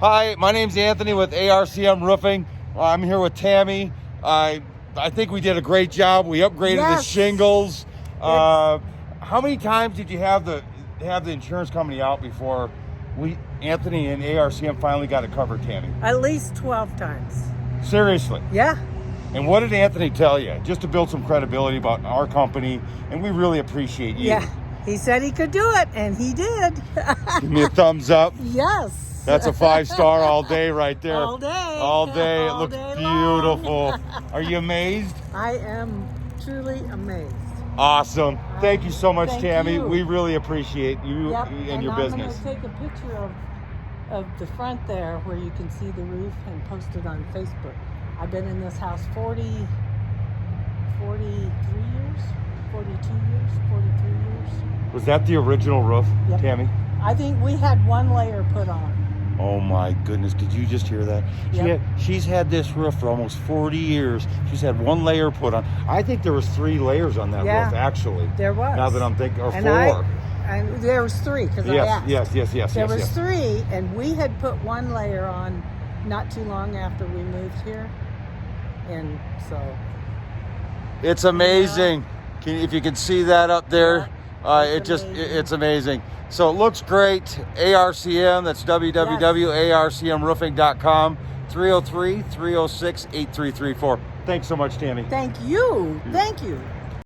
Hi, my name's Anthony with ARCM Roofing. I'm here with Tammy. I think we did a great job. We upgraded the shingles. How many times did you have the insurance company out before Anthony and ARCM finally got it covered, Tammy? At least 12 times. Seriously? Yeah. And what did Anthony tell you? Just to build some credibility about our company, and we really appreciate you. Yeah. He said he could do it, and he did. Give me a thumbs up. Yes. That's a 5-star all day right there. All day. All day. It All looks day beautiful. long. Are you amazed? I am truly amazed. Awesome. Thank you so much, Thank Tammy. you. We really appreciate you Yep. and your business. I'm going to take a picture of the front there where you can see the roof and post it on Facebook. I've been in this house 43 years, 42 years, 43 years. Was that the original roof, Yep. Tammy? I think we had one layer put on. Oh my goodness, did you just hear that? Yep. She's had this roof for almost 40 years. She's had one layer put on. I think there was 3 layers on that Yeah, roof, actually. There was. Now that I'm thinking, or And 4. there was 3 because I asked. Yes. There was 3, and we had put one layer on not too long after we moved here, and so. It's amazing. If you can see that up there, It's it's amazing. So it looks great. ARCM, that's www.arcmroofing.com, 303-306-8334. Thanks so much, Tammy. Thank you. Thank you.